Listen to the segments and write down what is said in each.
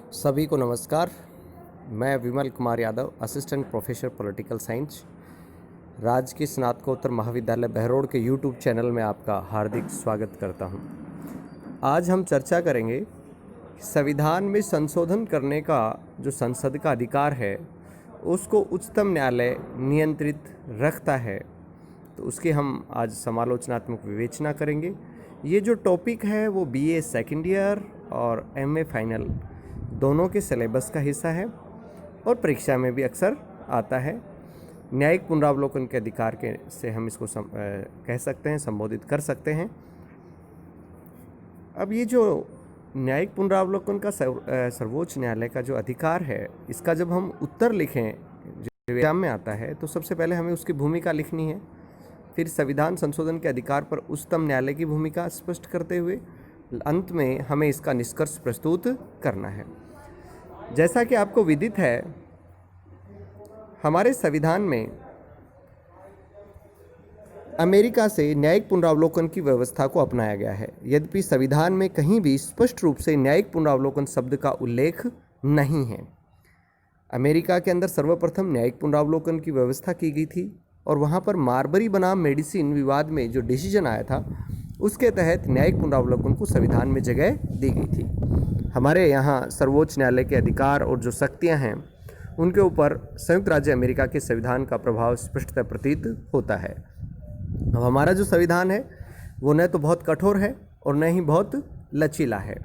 सभी को नमस्कार। मैं Vimal Kumar Yadav, assistant professor political science, राजकीय स्नातकोत्तर महाविद्यालय बहरोड के यूट्यूब चैनल में आपका हार्दिक स्वागत करता हूं। आज हम चर्चा करेंगे संविधान में संशोधन करने का जो संसद का अधिकार है उसको उच्चतम न्यायालय नियंत्रित रखता है, तो उसकी हम आज समालोचनात्मक विवेचना करेंगे। ये जो टॉपिक है वो बीए सेकेंड ईयर और एमए फाइनल दोनों के सिलेबस का हिस्सा है और परीक्षा में भी अक्सर आता है। न्यायिक पुनरावलोकन के अधिकार के से हम इसको कह सकते हैं, संबोधित कर सकते हैं। अब ये जो न्यायिक पुनरावलोकन का सर्वोच्च न्यायालय का जो अधिकार है, इसका जब हम उत्तर लिखें जो एग्जाम में आता है, तो सबसे पहले हमें उसकी भूमिका लिखनी है। फिर संविधान संशोधन के अधिकार पर उच्चतम न्यायालय की भूमिका स्पष्ट करते हुए अंत में हमें इसका निष्कर्ष प्रस्तुत करना है। जैसा कि आपको विदित है, हमारे संविधान में अमेरिका से न्यायिक पुनरावलोकन की व्यवस्था को अपनाया गया है। यद्यपि संविधान में कहीं भी स्पष्ट रूप से न्यायिक पुनरावलोकन शब्द का उल्लेख नहीं है। अमेरिका के अंदर सर्वप्रथम न्यायिक पुनरावलोकन की व्यवस्था की गई थी और वहाँ पर मार्बरी बनाम मेडिसिन विवाद में जो डिसीजन आया था, उसके तहत न्यायिक पुनरावलोकन को संविधान में जगह दी गई थी। हमारे यहाँ सर्वोच्च न्यायालय के अधिकार और जो शक्तियाँ हैं, उनके ऊपर संयुक्त राज्य अमेरिका के संविधान का प्रभाव स्पष्टतः प्रतीत होता है। अब हमारा जो संविधान है वो न तो बहुत कठोर है और न ही बहुत लचीला है,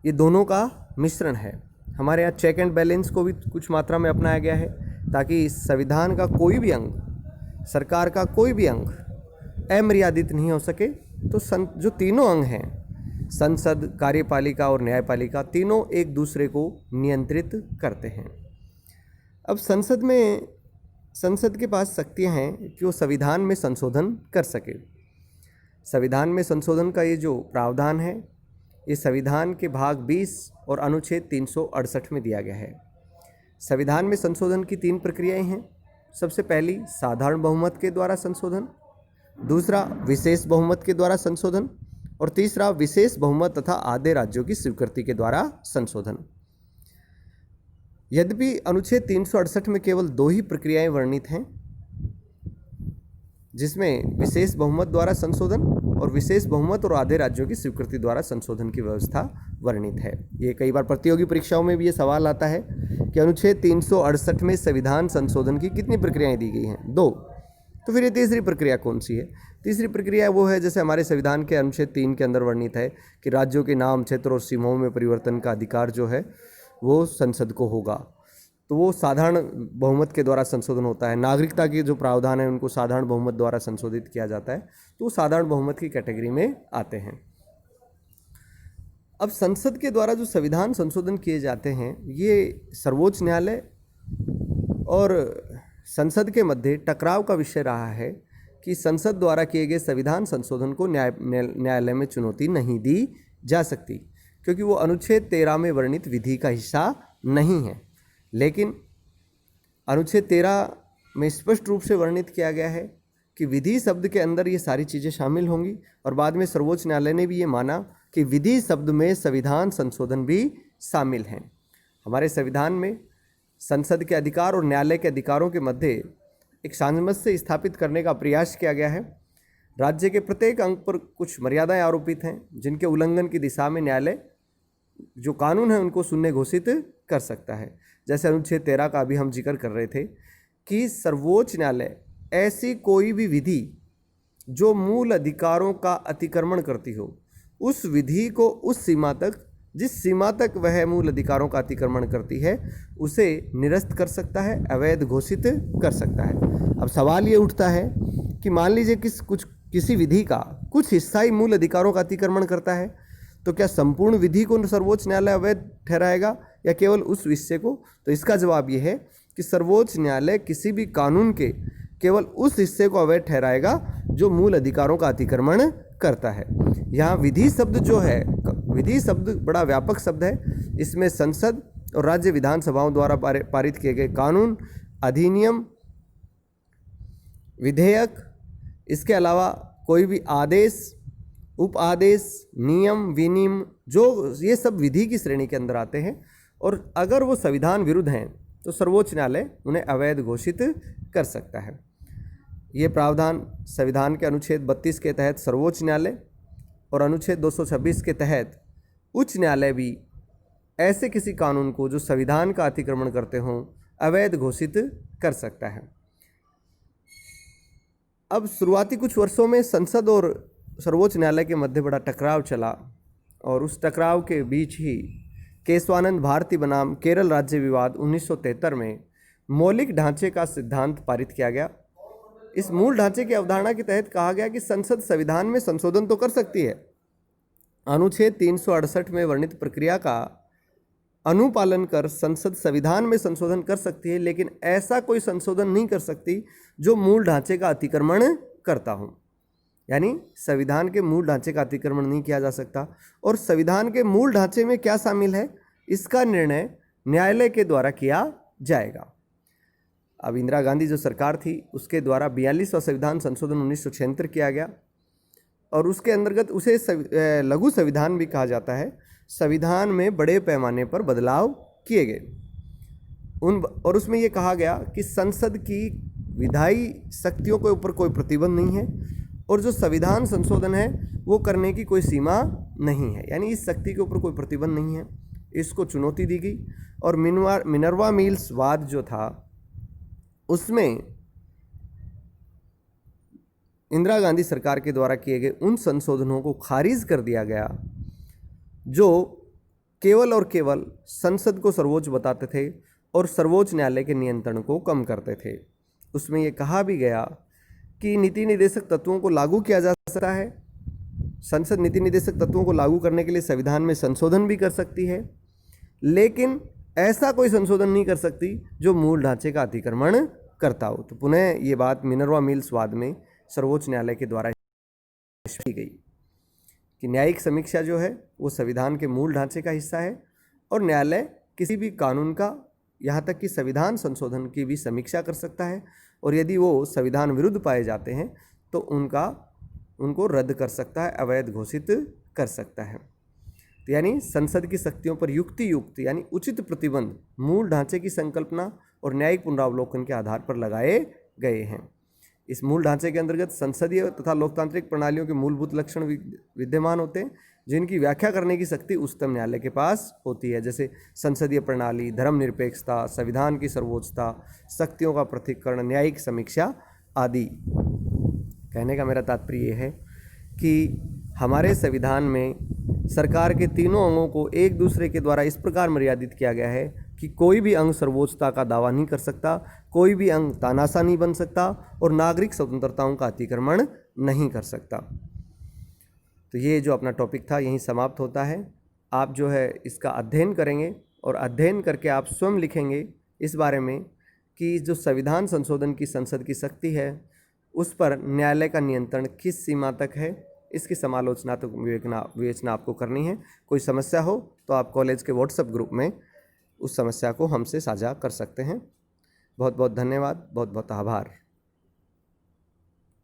ये दोनों का मिश्रण है। हमारे यहाँ चेक एंड बैलेंस को भी कुछ मात्रा में अपनाया गया है, ताकि इस संविधान का कोई भी अंग, सरकार का कोई भी अंग अमर्यादित नहीं हो सके। तो जो तीनों अंग हैं, संसद, कार्यपालिका और न्यायपालिका, तीनों एक दूसरे को नियंत्रित करते हैं। अब संसद के पास शक्तियां हैं कि वो संविधान में संशोधन कर सके। संविधान में संशोधन का ये जो प्रावधान है, ये संविधान के भाग 20 और अनुच्छेद 368 में दिया गया है। संविधान में संशोधन की 3 प्रक्रियाएं हैं। सबसे पहली साधारण बहुमत के द्वारा संशोधन, दूसरा विशेष बहुमत के द्वारा संशोधन और तीसरा विशेष बहुमत तथा आधे राज्यों की स्वीकृति के द्वारा संशोधन। यद्यपि अनुच्छेद 368 में केवल 2 ही प्रक्रियाएं वर्णित हैं, जिसमें विशेष बहुमत द्वारा संशोधन और विशेष बहुमत और आधे राज्यों की स्वीकृति द्वारा संशोधन की व्यवस्था वर्णित है। ये कई बार प्रतियोगी परीक्षाओं में भी ये सवाल आता है कि अनुच्छेद 368 में संविधान संशोधन की कितनी प्रक्रियाएं दी गई हैं? 2। तो फिर ये तीसरी प्रक्रिया कौन सी है? तीसरी प्रक्रिया वो है, जैसे हमारे संविधान के अनुच्छेद 3 के अंदर वर्णित है कि राज्यों के नाम, क्षेत्र और सीमाओं में परिवर्तन का अधिकार जो है वो संसद को होगा। तो वो साधारण बहुमत के द्वारा संशोधन होता है। नागरिकता के जो प्रावधान है उनको साधारण बहुमत द्वारा संशोधित किया जाता है, तो वो साधारण बहुमत की कैटेगरी में आते हैं। अब संसद के द्वारा जो संविधान संशोधन किए जाते हैं, ये सर्वोच्च न्यायालय और संसद के मध्य टकराव का विषय रहा है कि संसद द्वारा किए गए संविधान संशोधन को न्यायालय में चुनौती नहीं दी जा सकती, क्योंकि वो अनुच्छेद 13 में वर्णित विधि का हिस्सा नहीं है। लेकिन अनुच्छेद 13 में स्पष्ट रूप से वर्णित किया गया है कि विधि शब्द के अंदर ये सारी चीज़ें शामिल होंगी, और बाद में सर्वोच्च न्यायालय ने भी ये माना कि विधि शब्द में संविधान संशोधन भी शामिल हैं। हमारे संविधान में संसद के अधिकार और न्यायालय के अधिकारों के मध्य एक सामंजस्य स्थापित करने का प्रयास किया गया है। राज्य के प्रत्येक अंग पर कुछ मर्यादाएं आरोपित हैं, जिनके उल्लंघन की दिशा में न्यायालय जो कानून है उनको शून्य घोषित कर सकता है। जैसे अनुच्छेद 13 का अभी हम जिक्र कर रहे थे कि सर्वोच्च न्यायालय ऐसी कोई भी विधि जो मूल अधिकारों का अतिक्रमण करती हो, उस विधि को उस सीमा तक, जिस सीमा तक वह मूल अधिकारों का अतिक्रमण करती है, उसे निरस्त कर सकता है, अवैध घोषित कर सकता है। अब सवाल ये उठता है कि मान लीजिए किसी विधि का कुछ हिस्सा ही मूल अधिकारों का अतिक्रमण करता है, तो क्या संपूर्ण विधि को सर्वोच्च न्यायालय अवैध ठहराएगा या केवल उस हिस्से को? तो इसका जवाब ये है कि सर्वोच्च न्यायालय किसी भी कानून के केवल उस हिस्से को अवैध ठहराएगा जो मूल अधिकारों का अतिक्रमण करता है। यहाँ विधि शब्द जो है, विधि शब्द बड़ा व्यापक शब्द है। इसमें संसद और राज्य विधानसभाओं द्वारा पारित किए गए कानून, अधिनियम, विधेयक, इसके अलावा कोई भी आदेश, उप आदेश, नियम, विनियम, जो ये सब विधि की श्रेणी के अंदर आते हैं, और अगर वो संविधान विरुद्ध हैं तो सर्वोच्च न्यायालय उन्हें अवैध घोषित कर सकता है। ये प्रावधान संविधान के अनुच्छेद 32 के तहत सर्वोच्च न्यायालय और अनुच्छेद 226 के तहत उच्च न्यायालय भी ऐसे किसी कानून को जो संविधान का अतिक्रमण करते हों अवैध घोषित कर सकता है। अब शुरुआती कुछ वर्षों में संसद और सर्वोच्च न्यायालय के मध्य बड़ा टकराव चला, और उस टकराव के बीच ही केशवानंद भारती बनाम केरल राज्य विवाद 1973 में मौलिक ढांचे का सिद्धांत पारित किया गया। इस मूल ढांचे की अवधारणा के तहत कहा गया कि संसद संविधान में संशोधन तो कर सकती है, अनुच्छेद 368 में वर्णित प्रक्रिया का अनुपालन कर संसद संविधान में संशोधन कर सकती है, लेकिन ऐसा कोई संशोधन नहीं कर सकती जो मूल ढांचे का अतिक्रमण करता हो। यानी संविधान के मूल ढांचे का अतिक्रमण नहीं किया जा सकता, और संविधान के मूल ढांचे में क्या शामिल है इसका निर्णय न्यायालय के द्वारा किया जाएगा। अब इंदिरा गांधी जो सरकार थी उसके द्वारा 42वां संविधान संशोधन 1976 किया गया, और उसके अंतर्गत उसे लघु संविधान भी कहा जाता है। संविधान में बड़े पैमाने पर बदलाव किए गए और उसमें ये कहा गया कि संसद की विधायी शक्तियों के ऊपर कोई प्रतिबंध नहीं है, और जो संविधान संशोधन है वो करने की कोई सीमा नहीं है, यानी इस शक्ति के ऊपर कोई प्रतिबंध नहीं है। इसको चुनौती दी गई, और मिनर्वा मिल्स वाद जो था उसमें इंदिरा गांधी सरकार के द्वारा किए गए उन संशोधनों को खारिज कर दिया गया जो केवल और केवल संसद को सर्वोच्च बताते थे और सर्वोच्च न्यायालय के नियंत्रण को कम करते थे। उसमें यह कहा भी गया कि नीति निर्देशक तत्वों को लागू किया जा सकता है, संसद नीति निर्देशक तत्वों को लागू करने के लिए संविधान में संशोधन भी कर सकती है, लेकिन ऐसा कोई संशोधन नहीं कर सकती जो मूल ढांचे का अतिक्रमण करता हो। तो पुनः ये बात मिनर्वा मिल्स वाद में सर्वोच्च न्यायालय के द्वारा की गई कि न्यायिक समीक्षा जो है वो संविधान के मूल ढांचे का हिस्सा है, और न्यायालय किसी भी कानून का, यहाँ तक कि संविधान संशोधन की भी समीक्षा कर सकता है, और यदि वो संविधान विरुद्ध पाए जाते हैं तो उनको रद्द कर सकता है, अवैध घोषित कर सकता है। तो यानी संसद की शक्तियों पर युक्त यानी उचित प्रतिबंध मूल ढांचे की संकल्पना और न्यायिक पुनरावलोकन के आधार पर लगाए गए हैं। इस मूल ढांचे के अंतर्गत संसदीय तथा लोकतांत्रिक प्रणालियों के मूलभूत लक्षण विद्यमान होते हैं, जिनकी व्याख्या करने की शक्ति उच्चतम न्यायालय के पास होती है, जैसे संसदीय प्रणाली, धर्मनिरपेक्षता, संविधान की सर्वोच्चता, शक्तियों का पृथक्करण, न्यायिक समीक्षा आदि। कहने का मेरा तात्पर्य यह है कि हमारे संविधान में सरकार के तीनों अंगों को एक दूसरे के द्वारा इस प्रकार मर्यादित किया गया है कि कोई भी अंग सर्वोच्चता का दावा नहीं कर सकता, कोई भी अंग तानाशाह नहीं बन सकता, और नागरिक स्वतंत्रताओं का अतिक्रमण नहीं कर सकता। तो ये जो अपना टॉपिक था यहीं समाप्त होता है। आप जो है इसका अध्ययन करेंगे, और अध्ययन करके आप स्वयं लिखेंगे इस बारे में कि जो संविधान संशोधन की संसद की शक्ति है उस पर न्यायालय का नियंत्रण किस सीमा तक है, इसकी समालोचनात्मक विवेचना आपको करनी है। कोई समस्या हो तो आप कॉलेज के व्हाट्सएप ग्रुप में उस समस्या को हमसे साझा कर सकते हैं। बहुत बहुत धन्यवाद, बहुत बहुत आभार।